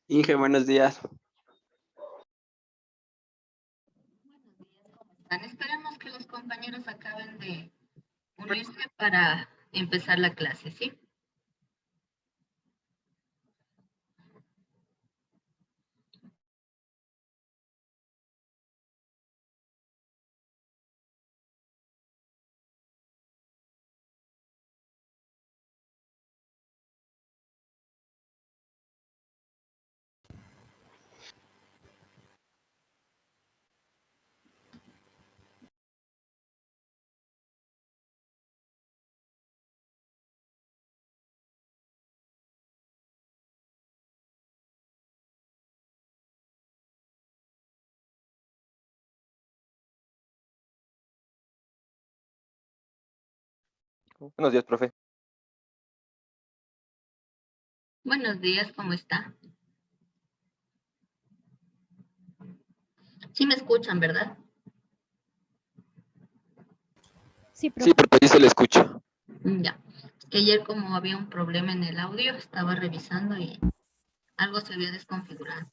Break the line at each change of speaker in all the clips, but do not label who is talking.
Inge, buenos días.
Esperemos que los compañeros acaben de unirse para empezar la clase, ¿sí?
Buenos días, profe.
Buenos días, ¿cómo está? Sí me escuchan, ¿verdad?
Sí, profe.
Sí, porque ahí se le escucha.
Ya. Es que ayer como había un problema en el audio, estaba revisando y algo se había desconfigurado.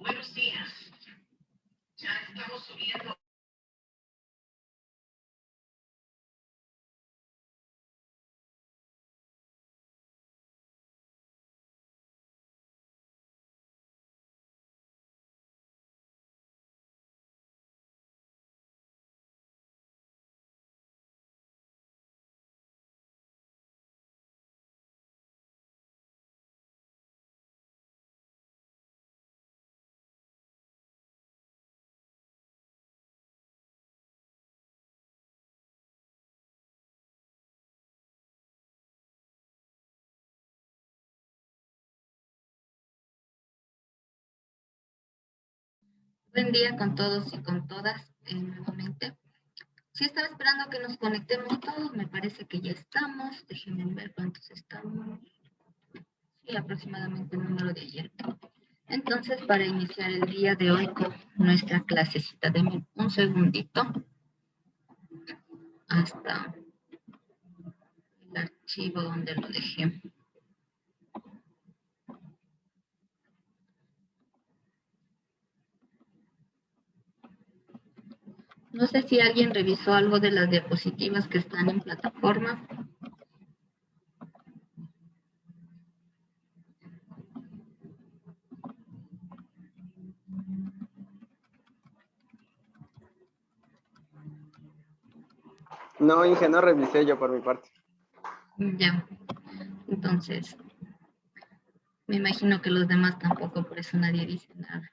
Buenos días. Ya estamos subiendo. Buen día con todos y con todas nuevamente. Sí, estaba esperando que nos conectemos todos, me parece que ya estamos. Déjenme ver cuántos estamos. Sí, aproximadamente el número de ayer. Entonces, para iniciar el día de hoy con nuestra clasecita, denme un segundito hasta el archivo donde lo dejé. No sé si alguien revisó algo de las diapositivas que están en plataforma.
No, Inge, no revisé yo por mi parte.
Ya, entonces, me imagino que los demás tampoco, por eso nadie dice nada.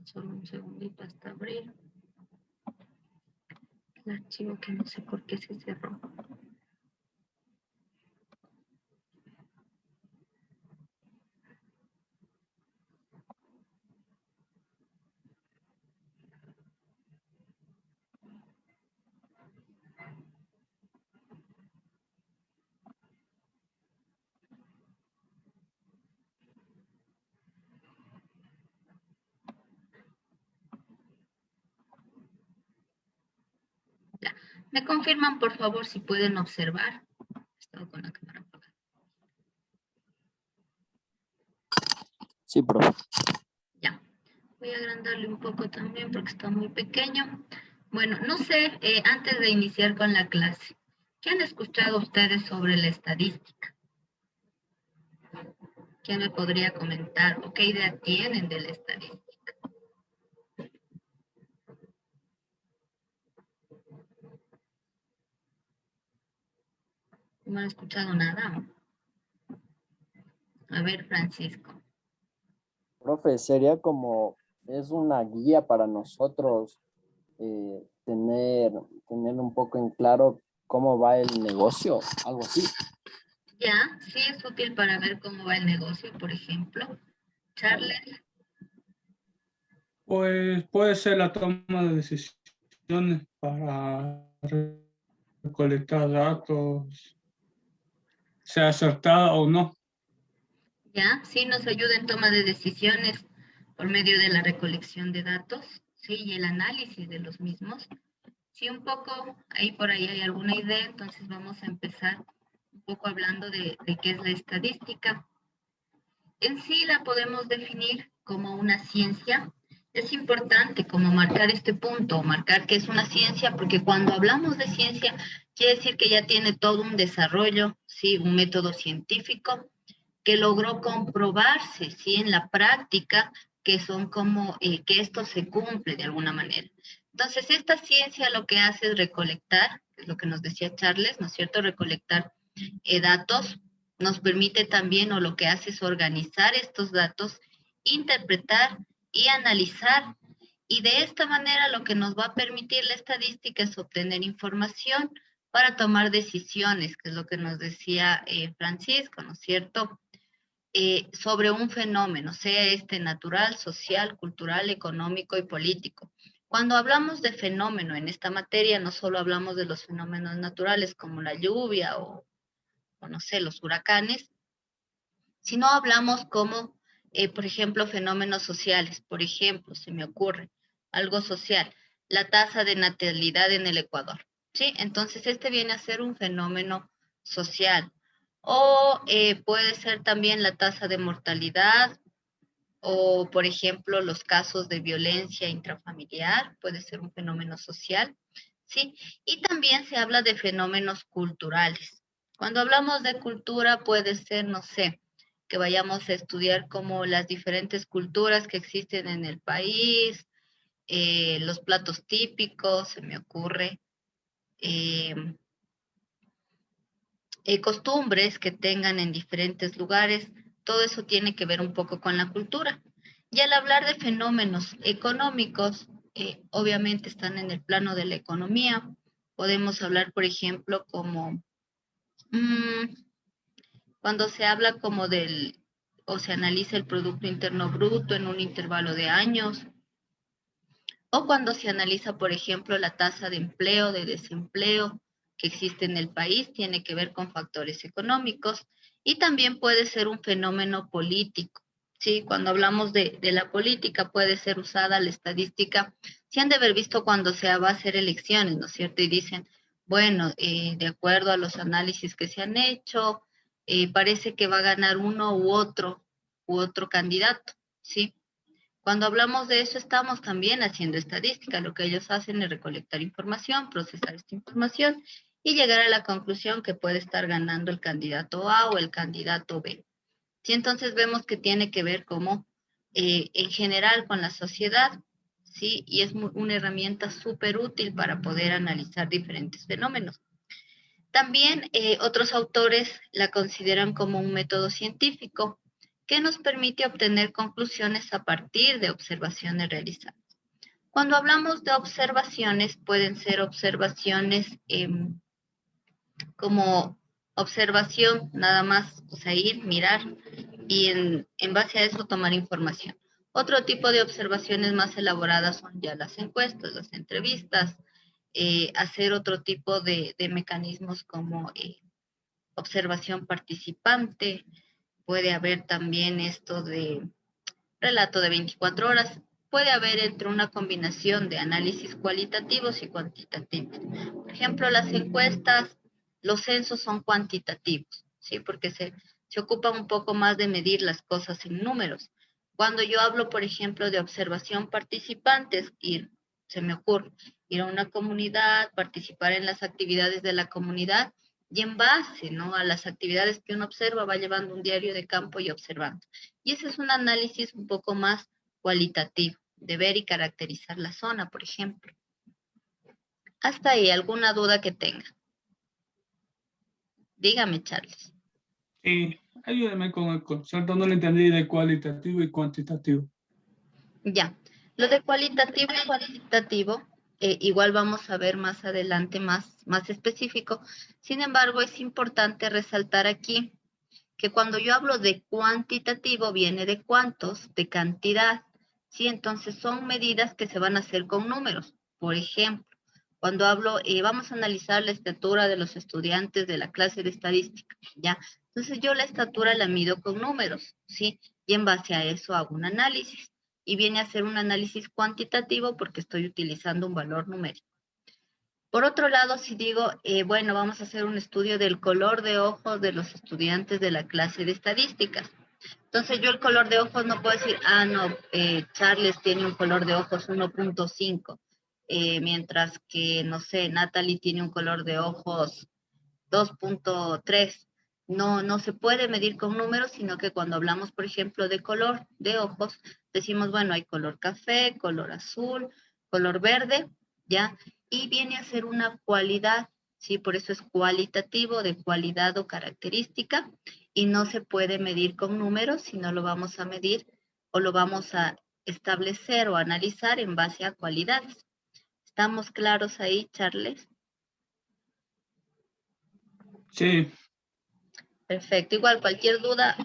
Solo un segundito hasta abrir el archivo que no sé por qué se cerró. Ya. ¿Me confirman, por favor, si pueden observar? He estado con la cámara apagada.
Sí, profe.
Ya. Voy a agrandarle un poco también porque está muy pequeño. Bueno, no sé, antes de iniciar con la clase, ¿qué han escuchado ustedes sobre la estadística? ¿Quién me podría comentar o qué idea tienen de la estadística? No han escuchado nada. A ver, Francisco.
Profe, sería como, es una guía para nosotros tener un poco en claro cómo va el negocio, algo así.
Ya, sí es útil para ver cómo va el negocio, por ejemplo. Charles.
Pues puede ser la toma de decisiones para recolectar datos, sea acertada o no.
¿Ya? Sí, nos ayuda en toma de decisiones por medio de la recolección de datos, ¿sí? Y el análisis de los mismos. Si un poco ahí por ahí hay alguna idea, entonces vamos a empezar un poco hablando de qué es la estadística. En sí la podemos definir como una ciencia. Es importante como marcar este punto, marcar que es una ciencia, porque cuando hablamos de ciencia, quiere decir que ya tiene todo un desarrollo, ¿sí? Un método científico que logró comprobarse, ¿sí? En la práctica, que son como, que esto se cumple de alguna manera. Entonces, esta ciencia lo que hace es recolectar, es lo que nos decía Charles, ¿no es cierto? Recolectar datos, nos permite también, o lo que hace es organizar estos datos, interpretar y analizar. Y de esta manera lo que nos va a permitir la estadística es obtener información para tomar decisiones, que es lo que nos decía Francisco, ¿no es cierto? Sobre un fenómeno, sea este natural, social, cultural, económico y político. Cuando hablamos de fenómeno en esta materia, no solo hablamos de los fenómenos naturales como la lluvia o no sé, los huracanes, sino hablamos como, por ejemplo, fenómenos sociales. Por ejemplo, se me ocurre algo social, la tasa de natalidad en el Ecuador, ¿sí? Entonces, este viene a ser un fenómeno social. O puede ser también la tasa de mortalidad, o, por ejemplo, los casos de violencia intrafamiliar, puede ser un fenómeno social, ¿sí? Y también se habla de fenómenos culturales. Cuando hablamos de cultura puede ser, no sé, que vayamos a estudiar como las diferentes culturas que existen en el país, los platos típicos, se me ocurre, eh, costumbres que tengan en diferentes lugares, todo eso tiene que ver un poco con la cultura. Y al hablar de fenómenos económicos, obviamente están en el plano de la economía. Podemos hablar, por ejemplo, como cuando se habla como del, o se analiza el Producto Interno Bruto en un intervalo de años, o cuando se analiza, por ejemplo, la tasa de empleo, de desempleo que existe en el país, tiene que ver con factores económicos, y también puede ser un fenómeno político, ¿sí? Cuando hablamos de la política puede ser usada la estadística, se han de haber visto cuando se va a hacer elecciones, ¿no es cierto? Y dicen, bueno, de acuerdo a los análisis que se han hecho, parece que va a ganar uno u otro candidato, ¿sí? Cuando hablamos de eso, estamos también haciendo estadística. Lo que ellos hacen es recolectar información, procesar esta información y llegar a la conclusión que puede estar ganando el candidato A o el candidato B. Sí, entonces vemos que tiene que ver como en general con la sociedad, ¿sí? Y es una herramienta súper útil para poder analizar diferentes fenómenos. También otros autores la consideran como un método científico que nos permite obtener conclusiones a partir de observaciones realizadas. Cuando hablamos de observaciones, pueden ser observaciones como observación, nada más, o sea, ir, mirar y en base a eso tomar información. Otro tipo de observaciones más elaboradas son ya las encuestas, las entrevistas, hacer otro tipo de mecanismos como observación participante, puede haber también esto de relato de 24 horas, puede haber entre una combinación de análisis cualitativos y cuantitativos. Por ejemplo, las encuestas, los censos son cuantitativos, ¿sí? Porque se ocupa un poco más de medir las cosas en números. Cuando yo hablo, por ejemplo, de observación participantes, se me ocurre ir a una comunidad, participar en las actividades de la comunidad, y en base, ¿no?, a las actividades que uno observa, va llevando un diario de campo y observando. Y ese es un análisis un poco más cualitativo, de ver y caracterizar la zona, por ejemplo. Hasta ahí, ¿alguna duda que tenga? Dígame, Charles.
Sí, ayúdame con el concepto, no lo entendí de cualitativo y cuantitativo.
Ya, lo de cualitativo y cuantitativo, igual vamos a ver más adelante más específico. Sin embargo, es importante resaltar aquí que cuando yo hablo de cuantitativo viene de cuántos, de cantidad, ¿sí? Entonces son medidas que se van a hacer con números. Por ejemplo, cuando hablo, vamos a analizar la estatura de los estudiantes de la clase de estadística, ¿ya? Entonces yo la estatura la mido con números, ¿sí? Y en base a eso hago un análisis. Y viene a ser un análisis cuantitativo porque estoy utilizando un valor numérico. Por otro lado, si digo, bueno, vamos a hacer un estudio del color de ojos de los estudiantes de la clase de estadísticas. Entonces yo el color de ojos no puedo decir, no, Charles tiene un color de ojos 1.5, mientras que, no sé, Natalie tiene un color de ojos 2.3. No se puede medir con números, sino que cuando hablamos, por ejemplo, de color de ojos, decimos, bueno, hay color café, color azul, color verde, ¿ya? Y viene a ser una cualidad, ¿sí? Por eso es cualitativo, de cualidad o característica, y no se puede medir con números, sino lo vamos a medir o lo vamos a establecer o analizar en base a cualidades. ¿Estamos claros ahí, Charles?
Sí,
Perfecto. Igual cualquier duda,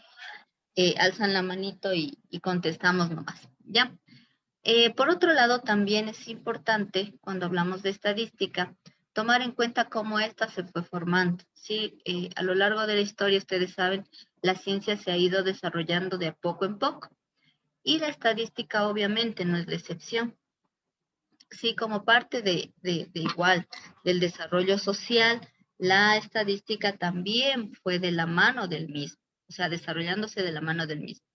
alzan la manito y contestamos nomás, ¿ya? Por otro lado, también es importante, cuando hablamos de estadística, tomar en cuenta cómo esta se fue formando, ¿sí? A lo largo de la historia, ustedes saben, la ciencia se ha ido desarrollando de a poco en poco, y la estadística obviamente no es la excepción. Sí, como parte de igual del desarrollo social, la estadística también fue de la mano del mismo, o sea, desarrollándose de la mano del mismo.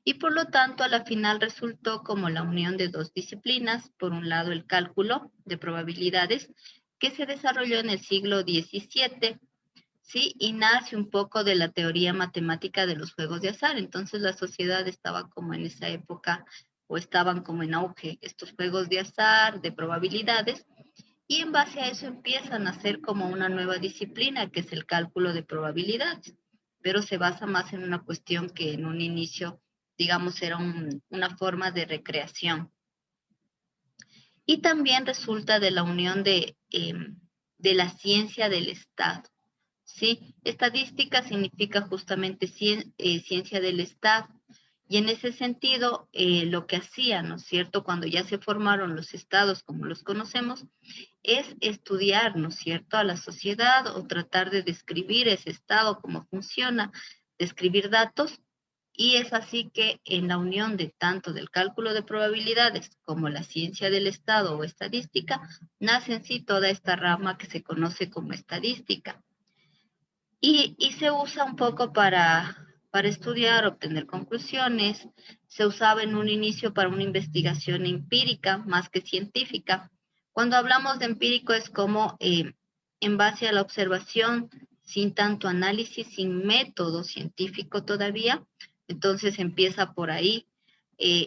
Y por lo tanto, a la final resultó como la unión de dos disciplinas, por un lado el cálculo de probabilidades, que se desarrolló en el siglo XVII, ¿sí? Y nace un poco de la teoría matemática de los juegos de azar. Entonces la sociedad estaba como en esa época, o estaban como en auge estos juegos de azar, de probabilidades, y en base a eso empiezan a hacer como una nueva disciplina, que es el cálculo de probabilidades, pero se basa más en una cuestión que en un inicio, digamos, era una forma de recreación. Y también resulta de la unión de la ciencia del Estado, ¿sí? Estadística significa justamente ciencia del Estado. Y en ese sentido, lo que hacía, ¿no es cierto?, cuando ya se formaron los estados como los conocemos, es estudiar, ¿no es cierto?, a la sociedad o tratar de describir ese estado, cómo funciona, describir datos. Y es así que en la unión de tanto del cálculo de probabilidades como la ciencia del estado o estadística, nace en sí toda esta rama que se conoce como estadística. Y se usa un poco para estudiar, obtener conclusiones. Se usaba en un inicio para una investigación empírica más que científica. Cuando hablamos de empírico es como en base a la observación, sin tanto análisis, sin método científico todavía. Entonces empieza por ahí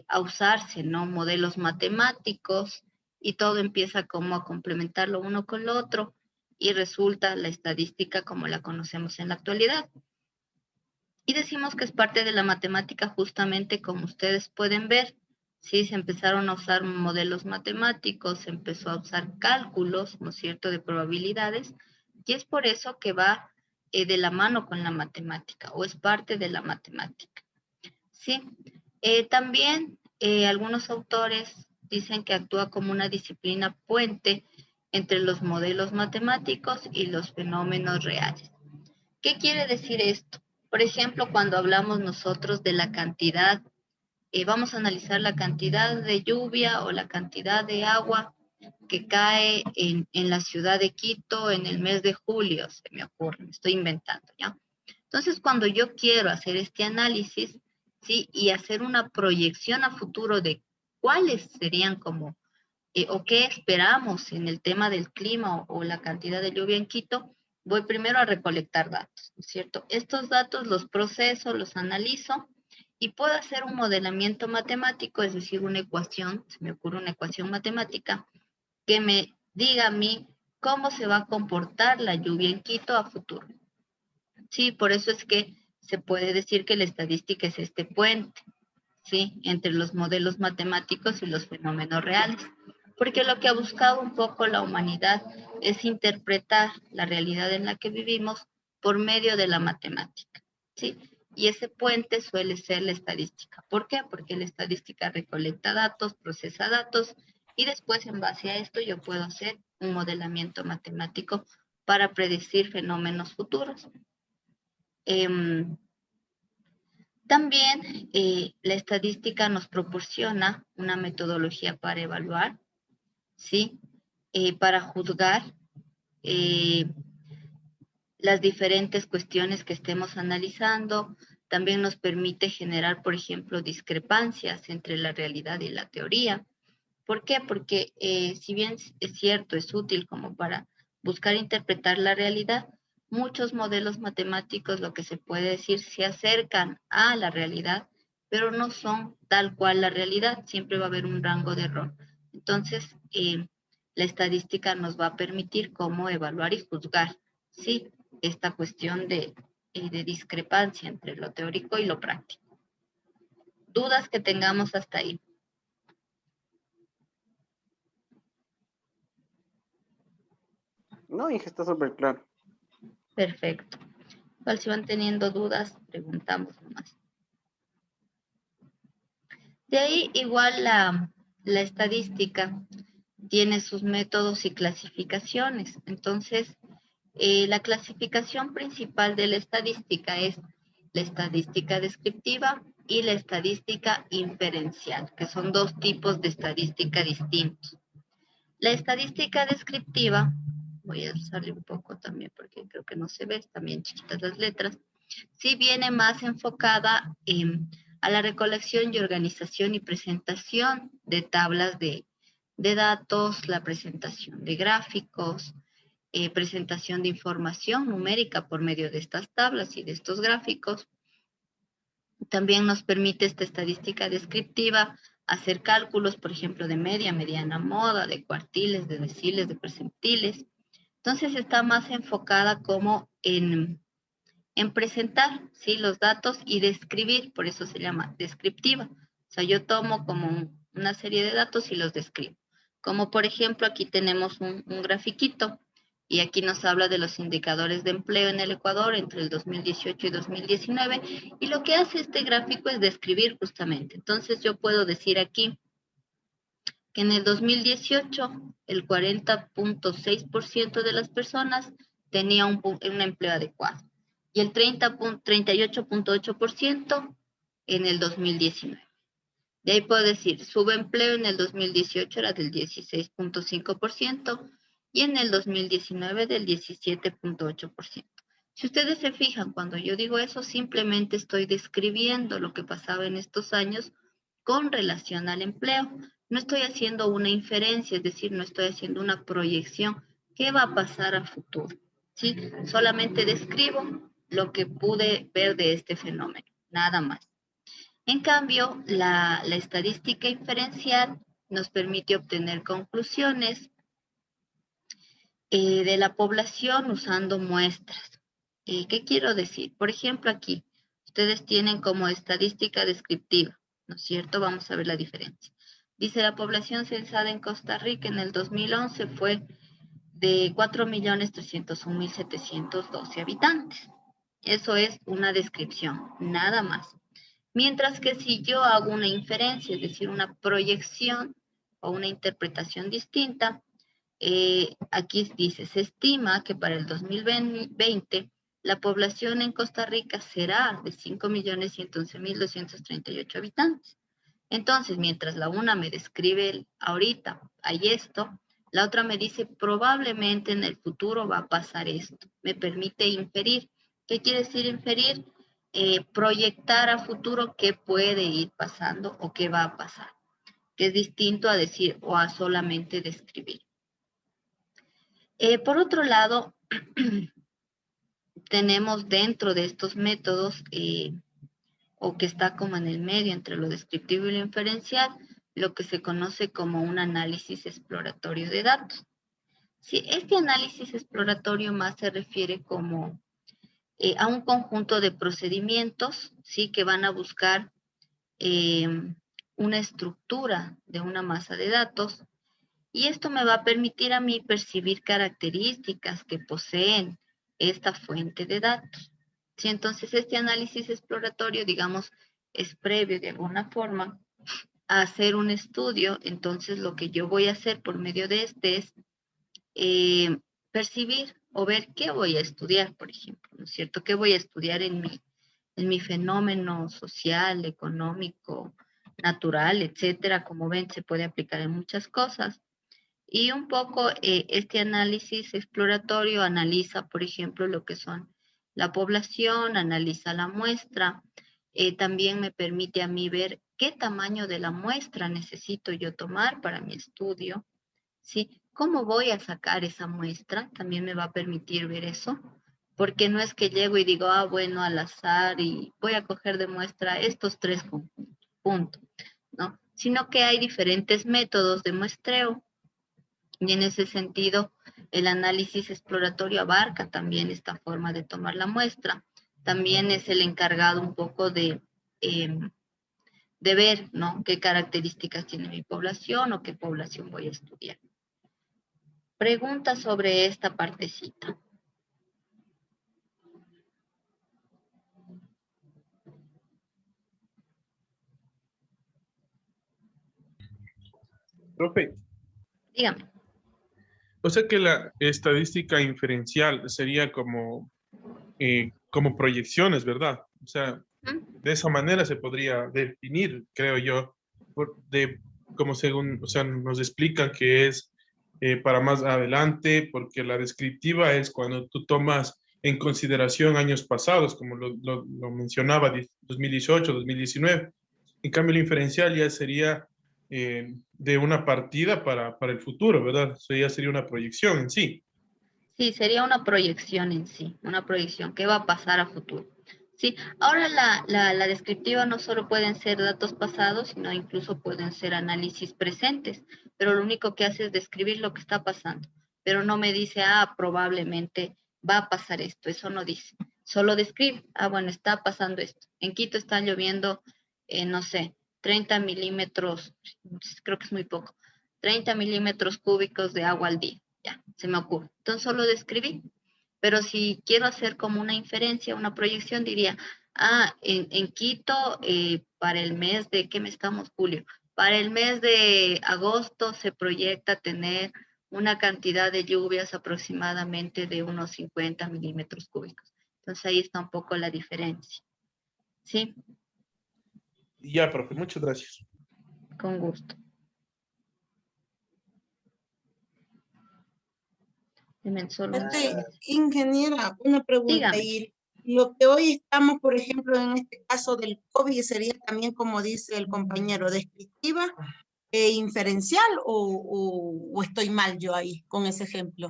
a usarse, ¿no? Modelos matemáticos, y todo empieza como a complementar lo uno con lo otro, y resulta la estadística como la conocemos en la actualidad. Y decimos que es parte de la matemática justamente como ustedes pueden ver. Sí, se empezaron a usar modelos matemáticos, se empezó a usar cálculos, ¿no es cierto?, de probabilidades, y es por eso que va de la mano con la matemática, o es parte de la matemática. Sí, también algunos autores dicen que actúa como una disciplina puente entre los modelos matemáticos y los fenómenos reales. ¿Qué quiere decir esto? Por ejemplo, cuando hablamos nosotros de la cantidad, vamos a analizar la cantidad de lluvia o la cantidad de agua que cae en la ciudad de Quito en el mes de julio, se me ocurre, me estoy inventando, ¿ya? Entonces, cuando yo quiero hacer este análisis, ¿sí?, y hacer una proyección a futuro de cuáles serían como, o qué esperamos en el tema del clima o la cantidad de lluvia en Quito, voy primero a recolectar datos, ¿no es cierto? Estos datos los proceso, los analizo y puedo hacer un modelamiento matemático, es decir, una ecuación, se me ocurre una ecuación matemática que me diga a mí cómo se va a comportar la lluvia en Quito a futuro. Sí, por eso es que se puede decir que la estadística es este puente, ¿sí?, entre los modelos matemáticos y los fenómenos reales, porque lo que ha buscado un poco la humanidad es interpretar la realidad en la que vivimos por medio de la matemática, ¿sí? Y ese puente suele ser la estadística. ¿Por qué? Porque la estadística recolecta datos, procesa datos, y después en base a esto yo puedo hacer un modelamiento matemático para predecir fenómenos futuros. También la estadística nos proporciona una metodología para evaluar, ¿sí? Para juzgar las diferentes cuestiones que estemos analizando. También nos permite generar, por ejemplo, discrepancias entre la realidad y la teoría. ¿Por qué? Porque si bien es cierto, es útil como para buscar interpretar la realidad, muchos modelos matemáticos, lo que se puede decir, se acercan a la realidad, pero no son tal cual la realidad. Siempre va a haber un rango de error. Entonces, la estadística nos va a permitir cómo evaluar y juzgar, ¿sí? Esta cuestión de discrepancia entre lo teórico y lo práctico. ¿Dudas que tengamos hasta ahí?
No, Inge, está súper claro.
Perfecto. Igual si van teniendo dudas, preguntamos nomás. De ahí igual la estadística tiene sus métodos y clasificaciones. Entonces, la clasificación principal de la estadística es la estadística descriptiva y la estadística inferencial, que son dos tipos de estadística distintos. La estadística descriptiva, voy a usarle un poco también porque creo que no se ve, están bien chiquitas las letras, sí viene más enfocada a la recolección y organización y presentación de tablas de datos, la presentación de gráficos, presentación de información numérica por medio de estas tablas y de estos gráficos. También nos permite esta estadística descriptiva hacer cálculos, por ejemplo, de media, mediana moda, de cuartiles, de deciles, de percentiles. Entonces está más enfocada como en presentar, ¿sí? Los datos y describir, por eso se llama descriptiva. O sea, yo tomo como una serie de datos y los describo. Como por ejemplo, aquí tenemos un grafiquito y aquí nos habla de los indicadores de empleo en el Ecuador entre el 2018 y 2019, y lo que hace este gráfico es describir justamente. Entonces yo puedo decir aquí que en el 2018 el 40.6% de las personas tenía un empleo adecuado y el 38.8% en el 2019. De ahí puedo decir, subempleo en el 2018 era del 16.5% y en el 2019 del 17.8%. Si ustedes se fijan, cuando yo digo eso, simplemente estoy describiendo lo que pasaba en estos años con relación al empleo. No estoy haciendo una inferencia, es decir, no estoy haciendo una proyección. ¿Qué va a pasar a futuro? ¿Sí? Solamente describo lo que pude ver de este fenómeno, nada más. En cambio, la estadística inferencial nos permite obtener conclusiones de la población usando muestras. ¿Qué quiero decir? Por ejemplo, aquí, ustedes tienen como estadística descriptiva, ¿no es cierto? Vamos a ver la diferencia. Dice, la población censada en Costa Rica en el 2011 fue de 4.301.712 habitantes. Eso es una descripción, nada más. Mientras que si yo hago una inferencia, es decir, una proyección o una interpretación distinta, aquí dice, se estima que para el 2020 la población en Costa Rica será de 5.111.238 habitantes. Entonces, mientras la una me describe ahorita, hay esto, la otra me dice probablemente en el futuro va a pasar esto. Me permite inferir. ¿Qué quiere decir inferir? Proyectar a futuro qué puede ir pasando o qué va a pasar, que es distinto a decir o a solamente describir. Por otro lado, tenemos dentro de estos métodos, o que está como en el medio entre lo descriptivo y lo inferencial, lo que se conoce como un análisis exploratorio de datos. Sí, este análisis exploratorio más se refiere como a un conjunto de procedimientos, ¿sí? Que van a buscar una estructura de una masa de datos, y esto me va a permitir a mí percibir características que poseen esta fuente de datos. ¿Sí? Entonces, este análisis exploratorio, digamos, es previo de alguna forma a hacer un estudio. Entonces, lo que yo voy a hacer por medio de este es percibir o ver qué voy a estudiar, por ejemplo, ¿no es cierto? ¿Qué voy a estudiar en mi fenómeno social, económico, natural, etcétera? Como ven, se puede aplicar en muchas cosas. Y un poco este análisis exploratorio analiza, por ejemplo, lo que son la población, analiza la muestra, también me permite a mí ver qué tamaño de la muestra necesito yo tomar para mi estudio, ¿sí? ¿Cómo voy a sacar esa muestra? También me va a permitir ver eso, porque no es que llego y digo, ah, bueno, al azar y voy a coger de muestra estos 3 conjuntos, punto, ¿no? Sino que hay diferentes métodos de muestreo. Y en ese sentido, el análisis exploratorio abarca también esta forma de tomar la muestra. También es el encargado un poco de ver, ¿no? Qué características tiene mi población o qué población voy a estudiar. Pregunta sobre esta partecita.
Profe,
Dígame.
o sea que la estadística inferencial sería como proyecciones, ¿verdad? O sea,
¿Mm?
de esa manera se podría definir, creo yo, como según, o sea, nos explican que es para más adelante, porque la descriptiva es cuando tú tomas en consideración años pasados, como lo mencionaba, 2018, 2019. En cambio, el inferencial ya sería de una partida para el futuro, ¿verdad? Eso ya sería una proyección en sí.
Sí, sería una proyección en sí, una proyección. ¿Qué va a pasar a futuro? Sí, ahora la descriptiva no solo pueden ser datos pasados, sino incluso pueden ser análisis presentes, pero lo único que hace es describir lo que está pasando, pero no me dice, ah, probablemente va a pasar esto, eso no dice, solo describe, ah, bueno, está pasando esto. En Quito está lloviendo, no sé, 30 milímetros, creo que es muy poco, 30 milímetros cúbicos de agua al día, ya, se me ocurre. Entonces solo describí. Pero si quiero hacer como una inferencia, una proyección, diría, ah, en Quito, para el mes de, ¿qué mes estamos? Julio. Para el mes de agosto se proyecta tener una cantidad de lluvias aproximadamente de unos 50 milímetros cúbicos. Entonces ahí está un poco la diferencia. ¿Sí?
Y ya, profe, muchas gracias.
Con gusto. Deme solo un segundo.
Ingeniera, una pregunta.
Dígame.
Y lo que hoy estamos, por ejemplo, en este caso del COVID, sería también, como dice el compañero, descriptiva e inferencial, o estoy mal yo ahí con ese ejemplo.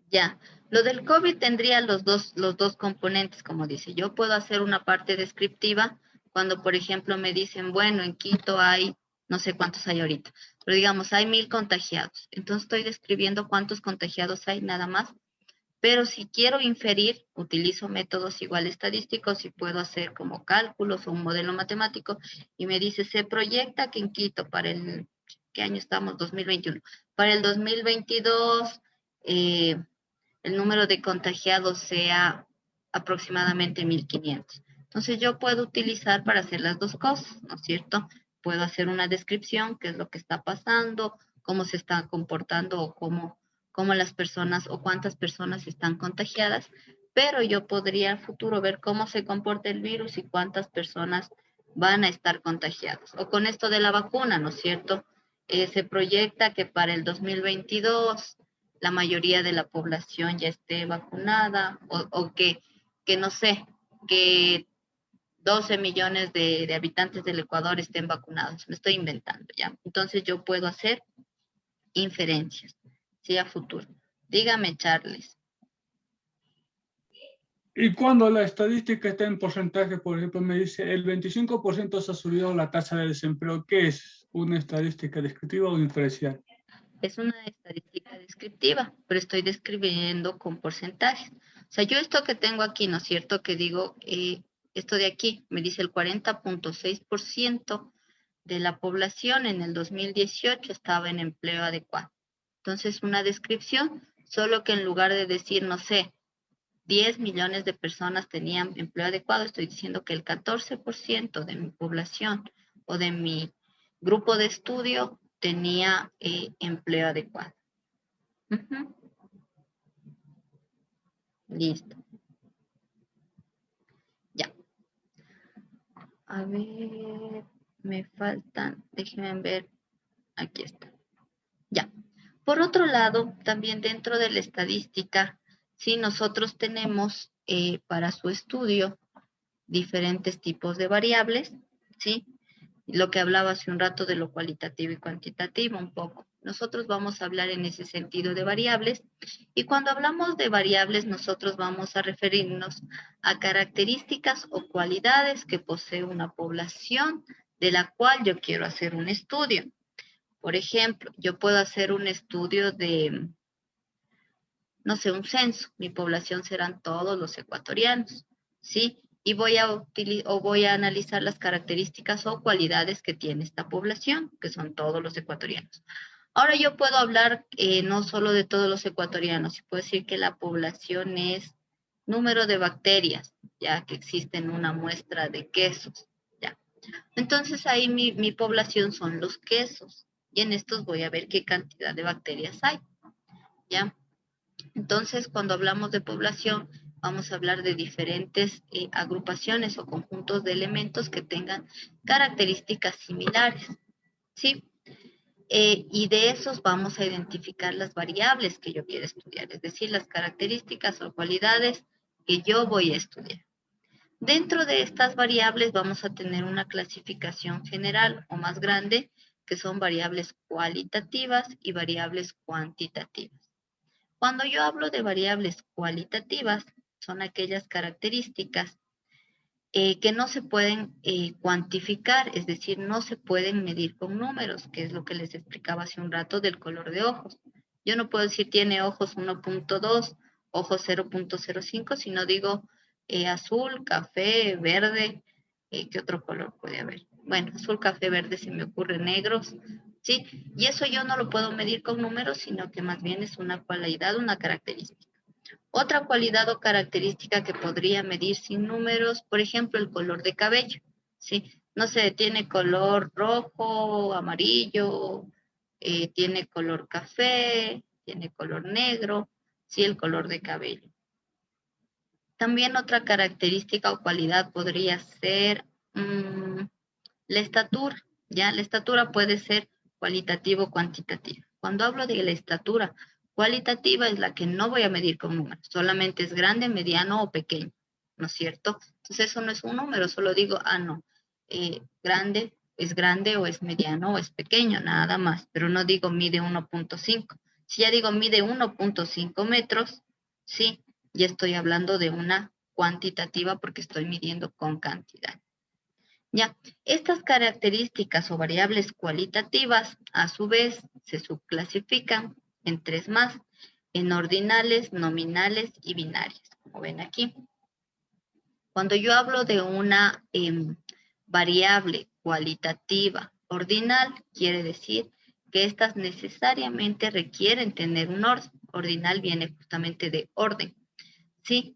Ya, lo del COVID tendría los dos componentes, como dice. Yo puedo hacer una parte descriptiva cuando, por ejemplo, me dicen, bueno, en Quito hay, no sé cuántos hay ahorita, pero digamos, hay 1000 contagiados. Entonces estoy describiendo cuántos contagiados hay nada más. Pero si quiero inferir, utilizo métodos igual estadísticos y puedo hacer como cálculos o un modelo matemático y me dice, se proyecta que en Quito para el, ¿qué año estamos? 2021. Para el 2022, el número de contagiados sea aproximadamente 1500. Entonces yo puedo utilizar para hacer las dos cosas, ¿no es cierto? Puedo hacer una descripción, qué es lo que está pasando, cómo se está comportando o cómo las personas o cuántas personas están contagiadas, pero yo podría a futuro ver cómo se comporta el virus y cuántas personas van a estar contagiadas. O con esto de la vacuna, ¿no es cierto? Se proyecta que para el 2022 la mayoría de la población ya esté vacunada o que no sé, que 12 millones de habitantes del Ecuador estén vacunados. Me estoy inventando ya. Entonces yo puedo hacer inferencias, ¿sí? A futuro. Dígame, Charles.
Y cuando la estadística está en porcentaje, por ejemplo, me dice el 25% se ha subido la tasa de desempleo, ¿qué es? ¿Una estadística descriptiva o inferencial?
Es una estadística descriptiva, pero estoy describiendo con porcentajes. O sea, yo esto que tengo aquí, ¿no es cierto? Que digo, esto de aquí me dice el 40.6% de la población en el 2018 estaba en empleo adecuado. Entonces, una descripción, solo que en lugar de decir, no sé, 10 millones de personas tenían empleo adecuado, estoy diciendo que el 14% de mi población o de mi grupo de estudio tenía empleo adecuado. Uh-huh. Listo. Ya. A ver, me faltan, déjenme ver. Aquí está. Ya. Por otro lado, también dentro de la estadística, sí, nosotros tenemos para su estudio diferentes tipos de variables, ¿sí? Lo que hablaba hace un rato de lo cualitativo y cuantitativo un poco. Nosotros vamos a hablar en ese sentido de variables y cuando hablamos de variables nosotros vamos a referirnos a características o cualidades que posee una población de la cual yo quiero hacer un estudio. Por ejemplo, yo puedo hacer un estudio de, no sé, un censo. Mi población serán todos los ecuatorianos, ¿sí? Y voy a analizar las características o cualidades que tiene esta población, que son todos los ecuatorianos. Ahora yo puedo hablar no solo de todos los ecuatorianos, puedo decir que la población es número de bacterias, ya que existen una muestra de quesos, ya. Entonces ahí mi población son los quesos, y en estos voy a ver qué cantidad de bacterias hay, ¿ya? Entonces, cuando hablamos de población, vamos a hablar de diferentes agrupaciones o conjuntos de elementos que tengan características similares, ¿sí? Y de esos vamos a identificar las variables que yo quiero estudiar, es decir, las características o cualidades que yo voy a estudiar. Dentro de estas variables vamos a tener una clasificación general o más grande, que son variables cualitativas y variables cuantitativas. Cuando yo hablo de variables cualitativas, son aquellas características que no se pueden cuantificar, es decir, no se pueden medir con números, que es lo que les explicaba hace un rato del color de ojos. Yo no puedo decir tiene ojos 1.2, ojos 0.05, sino digo azul, café, verde, ¿qué otro color puede haber? Bueno, azul, café, verde, se me ocurre negros, ¿sí? Y eso yo no lo puedo medir con números, sino que más bien es una cualidad, una característica. Otra cualidad o característica que podría medir sin números, por ejemplo, el color de cabello, ¿sí? No sé, tiene color rojo, amarillo, tiene color café, tiene color negro, sí, el color de cabello. También otra característica o cualidad podría ser la estatura, ¿ya? La estatura puede ser cualitativo o cuantitativa. Cuando hablo de la estatura cualitativa es la que no voy a medir con números, solamente es grande, mediano o pequeño, ¿no es cierto? Entonces eso no es un número, solo digo, no, grande o es mediano o es pequeño, nada más, pero no digo mide 1.5. Si ya digo mide 1.5 metros, sí, ya estoy hablando de una cuantitativa porque estoy midiendo con cantidad. Ya, estas características o variables cualitativas, a su vez, se subclasifican en tres más, en ordinales, nominales y binarias, como ven aquí. Cuando yo hablo de una variable cualitativa ordinal, quiere decir que estas necesariamente requieren tener un orden. Ordinal viene justamente de orden, ¿sí?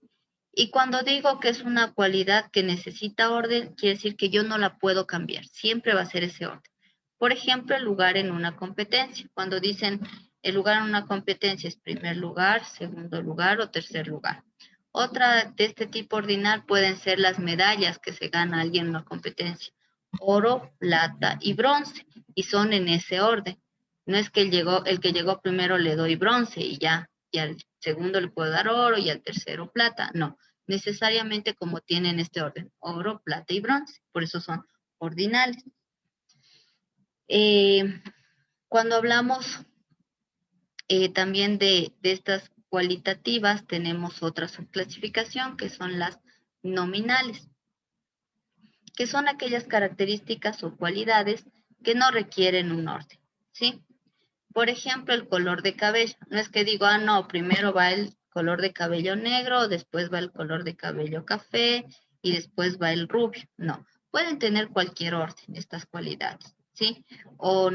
Y cuando digo que es una cualidad que necesita orden, quiere decir que yo no la puedo cambiar. Siempre va a ser ese orden. Por ejemplo, el lugar en una competencia. Cuando dicen el lugar en una competencia es primer lugar, segundo lugar o tercer lugar. Otra de este tipo ordinal pueden ser las medallas que se gana alguien en una competencia. Oro, plata y bronce. Y son en ese orden. No es que el que llegó primero le doy bronce y ya. Y al segundo le puedo dar oro y al tercero plata. No, necesariamente como tienen este orden, oro, plata y bronce. Por eso son ordinales. Cuando hablamos también de estas cualitativas, tenemos otra subclasificación que son las nominales, que son aquellas características o cualidades que no requieren un orden, ¿sí? Por ejemplo, el color de cabello. No es que digo, no, primero va el color de cabello negro, después va el color de cabello café y después va el rubio. No, pueden tener cualquier orden estas cualidades, ¿sí? O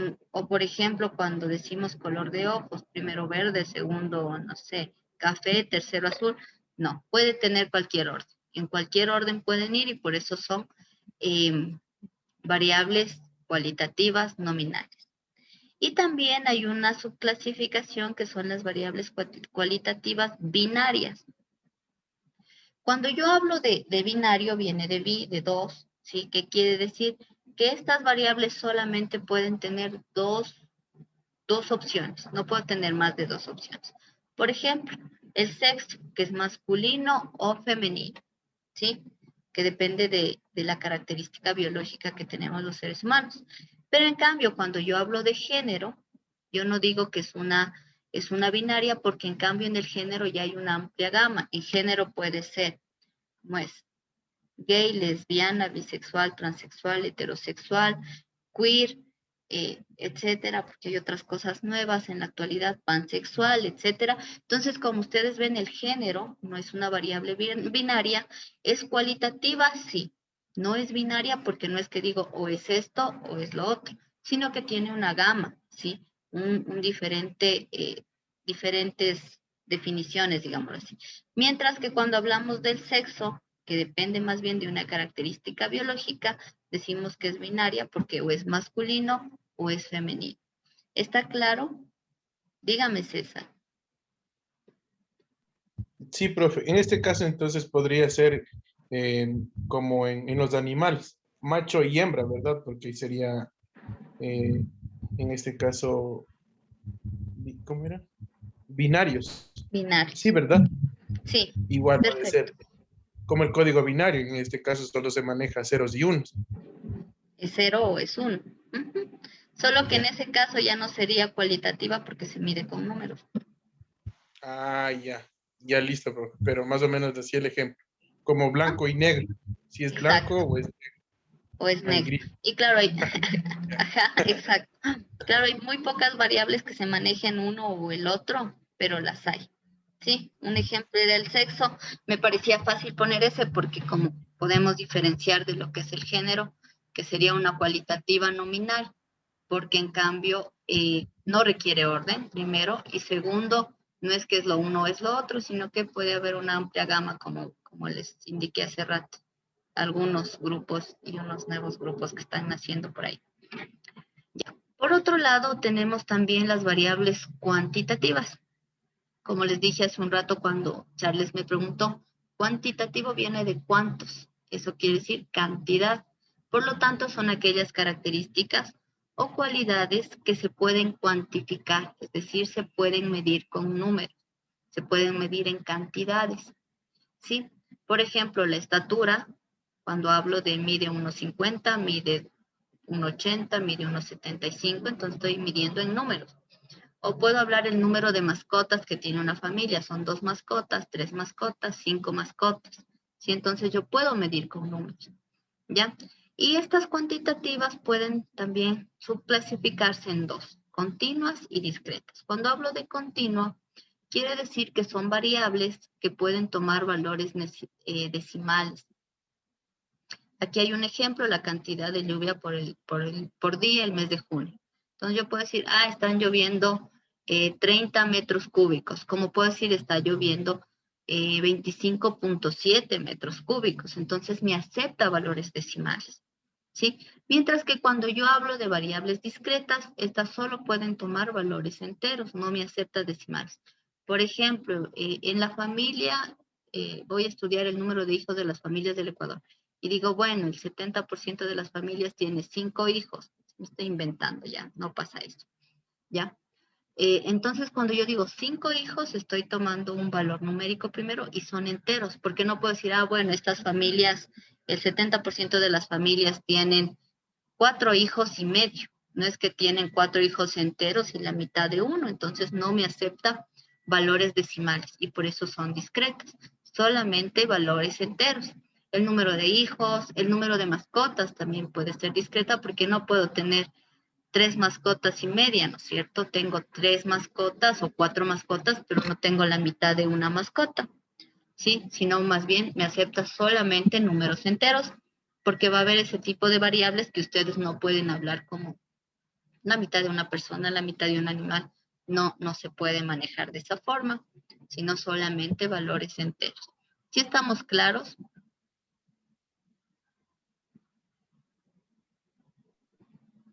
por ejemplo, cuando decimos color de ojos, primero verde, segundo, no sé, café, tercero azul. No, puede tener cualquier orden. En cualquier orden pueden ir y por eso son variables cualitativas nominales. Y también hay una subclasificación que son las variables cualitativas binarias. Cuando yo hablo de binario, viene de bi, de 2, ¿sí? ¿Qué quiere decir? Que estas variables solamente pueden tener dos opciones, no puedo tener más de 2 opciones. Por ejemplo, el sexo, que es masculino o femenino, ¿sí? Que depende de la característica biológica que tenemos los seres humanos. Pero en cambio, cuando yo hablo de género, yo no digo que es una binaria, porque en cambio en el género ya hay una amplia gama. Y género puede ser, como es, gay, lesbiana, bisexual, transexual, heterosexual, queer, etcétera, porque hay otras cosas nuevas en la actualidad, pansexual, etcétera. Entonces, como ustedes ven, el género no es una variable binaria, es cualitativa, sí. No es binaria porque no es que digo o es esto o es lo otro, sino que tiene una gama, ¿sí? Diferentes definiciones, digámoslo así. Mientras que cuando hablamos del sexo, que depende más bien de una característica biológica, decimos que es binaria porque o es masculino o es femenino. ¿Está claro? Dígame, César.
Sí, profe. En este caso, entonces, podría ser como en los animales, macho y hembra, ¿verdad? Porque sería, en este caso, ¿cómo era? Binarios.
Binario.
Sí, ¿verdad?
Sí,
Igual puede
perfecto.
ser como el código binario. En este caso, solo se maneja ceros y unos.
¿Es 0 o es 1? Solo que en
Ya.
ese caso ya no sería cualitativa porque se mide con números.
Ah, ya. Ya listo, profe. Pero más o menos decía el ejemplo. Como blanco y negro. Si es blanco
Exacto.
o es
O es negro.
gris.
Y claro, hay, ajá, exacto. Claro, hay muy pocas variables que se manejen uno o el otro, pero las hay. Sí, un ejemplo era el sexo. Me parecía fácil poner ese porque como podemos diferenciar de lo que es el género, que sería una cualitativa nominal, porque en cambio no requiere orden, primero, y segundo, no es que es lo uno o es lo otro, sino que puede haber una amplia gama, como les indiqué hace rato, algunos grupos y unos nuevos grupos que están naciendo por ahí. Ya. Por otro lado, tenemos también las variables cuantitativas. Como les dije hace un rato cuando Charles me preguntó, cuantitativo viene de cuántos, eso quiere decir cantidad. Por lo tanto, son aquellas características o cualidades que se pueden cuantificar, es decir, se pueden medir con números, se pueden medir en cantidades, ¿sí? Por ejemplo, la estatura, cuando hablo de mide 1,50, mide 1,80, mide 1,75, entonces estoy midiendo en números. O puedo hablar el número de mascotas que tiene una familia. Son 2 mascotas, 3 mascotas, 5 mascotas. ¿Sí? Entonces yo puedo medir con números. ¿Ya? Y estas cuantitativas pueden también subclasificarse en 2, continuas y discretas. Cuando hablo de continua, quiere decir que son variables que pueden tomar valores decimales. Aquí hay un ejemplo, la cantidad de lluvia por día el mes de junio. Entonces yo puedo decir, están lloviendo 30 metros cúbicos. Como puedo decir, está lloviendo 25.7 metros cúbicos. Entonces me acepta valores decimales, ¿sí? Mientras que cuando yo hablo de variables discretas, estas solo pueden tomar valores enteros, no me acepta decimales. Por ejemplo, en la familia, voy a estudiar el número de hijos de las familias del Ecuador. Y digo, bueno, el 70% de las familias tiene 5 hijos. Me estoy inventando ya, no pasa eso. ¿Ya? Entonces, cuando yo digo 5 hijos, estoy tomando un valor numérico primero y son enteros, porque no puedo decir, bueno, estas familias, el 70% de las familias tienen 4 hijos y medio. No es que tienen 4 hijos enteros y la mitad de uno, entonces no me acepta valores decimales y por eso son discretas, solamente valores enteros. El número de hijos, el número de mascotas también puede ser discreta porque no puedo tener 3 mascotas y media, ¿no es cierto? Tengo 3 mascotas o 4 mascotas, pero no tengo la mitad de una mascota, ¿sí? Sino más bien me acepta solamente números enteros, porque va a haber ese tipo de variables que ustedes no pueden hablar como la mitad de una persona, la mitad de un animal. No se puede manejar de esa forma, sino solamente valores enteros. ¿Sí estamos claros?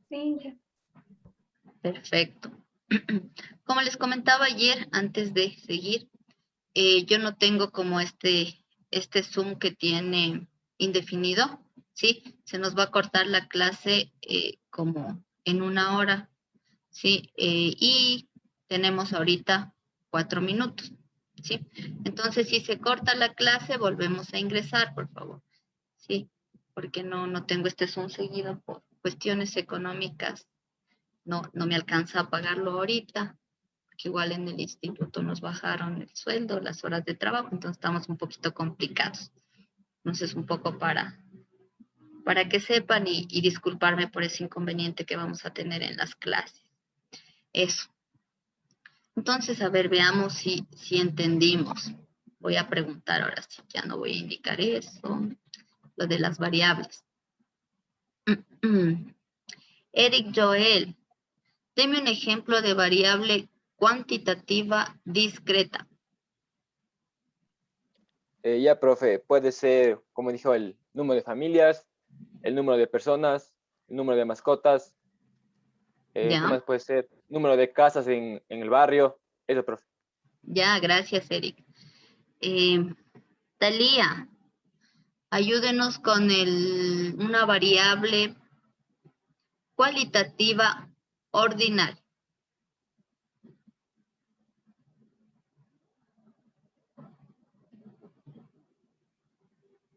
Sí, ya.
Perfecto. Como les comentaba ayer, antes de seguir, yo no tengo como este este Zoom que tiene indefinido, ¿sí? Se nos va a cortar la clase como en 1 hora, ¿sí? Y tenemos ahorita 4 minutos, ¿sí? Entonces, si se corta la clase, volvemos a ingresar, por favor, ¿sí? Porque no tengo este Zoom seguido por cuestiones económicas. No me alcanza a pagarlo ahorita, porque igual en el instituto nos bajaron el sueldo, las horas de trabajo, entonces estamos un poquito complicados. Entonces, un poco para que sepan y disculparme por ese inconveniente que vamos a tener en las clases. Eso. Entonces, a ver, veamos si entendimos. Voy a preguntar ahora sí, ya no voy a indicar eso, lo de las variables. Eric Joel, deme un ejemplo de variable cuantitativa discreta.
Ya, profe, puede ser, como dijo, el número de familias, el número de personas, el número de mascotas. ¿Qué
Ya.
más puede ser? Número de casas en el barrio. Eso, profe.
Ya, gracias, Eric. Talía, ayúdenos con una variable cualitativa ordinal.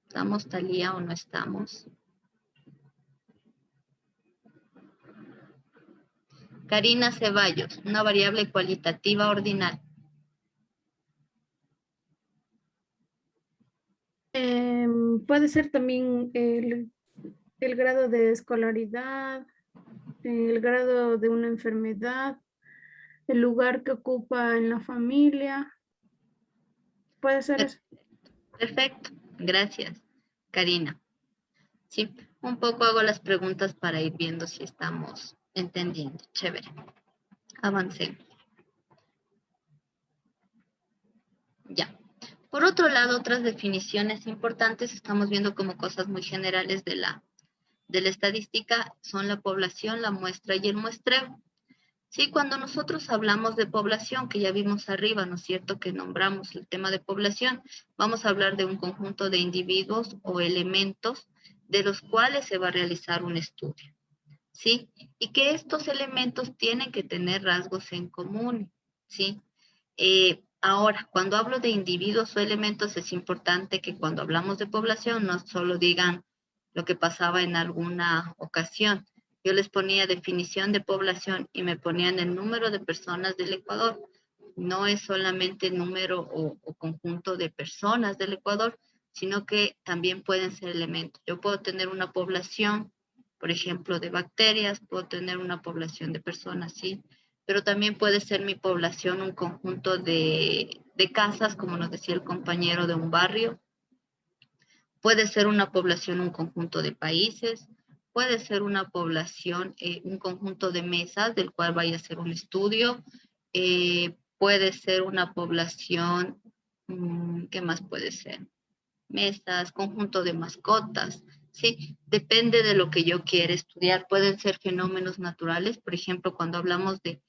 ¿Estamos, Talía, o no estamos? Karina Ceballos, una variable cualitativa ordinal.
Puede ser también el grado de escolaridad, el grado de una enfermedad, el lugar que ocupa en la familia. Puede ser eso.
Perfecto, gracias, Karina. Sí, un poco hago las preguntas para ir viendo si estamos entendiendo. Chévere. Avancemos. Ya. Por otro lado, otras definiciones importantes estamos viendo como cosas muy generales de la estadística son la población, la muestra y el muestreo. Sí, cuando nosotros hablamos de población, que ya vimos arriba, ¿no es cierto?, que nombramos el tema de población, vamos a hablar de un conjunto de individuos o elementos de los cuales se va a realizar un estudio, ¿sí? Y que estos elementos tienen que tener rasgos en común, ¿sí? Ahora, cuando hablo de individuos o elementos, es importante que cuando hablamos de población no solo digan lo que pasaba en alguna ocasión. Yo les ponía definición de población y me ponían el número de personas del Ecuador. No es solamente número o conjunto de personas del Ecuador, sino que también pueden ser elementos. Yo puedo tener una población, por ejemplo, de bacterias, puedo tener una población de personas, sí, pero también puede ser mi población un conjunto de casas, como nos decía el compañero, de un barrio. Puede ser una población un conjunto de países, puede ser una población, un conjunto de mesas del cual vaya a ser un estudio, puede ser una población, ¿qué más puede ser? Mesas, conjunto de mascotas, ¿sí? Depende de lo que yo quiera estudiar. Pueden ser fenómenos naturales, por ejemplo, cuando hablamos de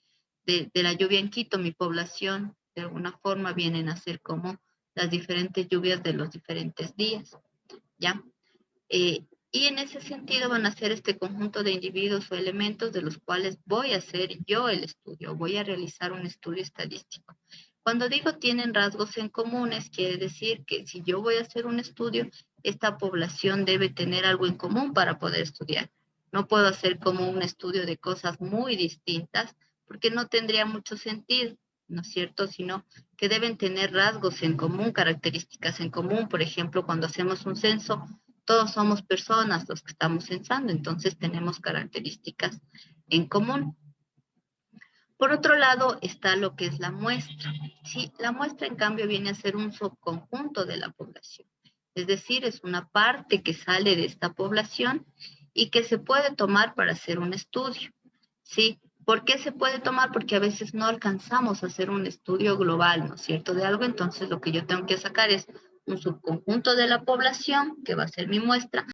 la lluvia en Quito, mi población, de alguna forma vienen a ser como las diferentes lluvias de los diferentes días, ¿ya? Y en ese sentido van a ser este conjunto de individuos o elementos de los cuales voy a hacer yo el estudio, voy a realizar un estudio estadístico. Cuando digo tienen rasgos en comunes, quiere decir que si yo voy a hacer un estudio, esta población debe tener algo en común para poder estudiar. No puedo hacer como un estudio de cosas muy distintas, porque no tendría mucho sentido, ¿no es cierto? Sino que deben tener rasgos en común, características en común. Por ejemplo, cuando hacemos un censo, todos somos personas los que estamos censando, entonces tenemos características en común. Por otro lado está lo que es la muestra. Sí, la muestra en cambio viene a ser un subconjunto de la población. Es decir, es una parte que sale de esta población y que se puede tomar para hacer un estudio. ¿Sí? ¿Por qué se puede tomar? Porque a veces no alcanzamos a hacer un estudio global, ¿no es cierto?, de algo. Entonces lo que yo tengo que sacar es un subconjunto de la población, que va a ser mi muestra,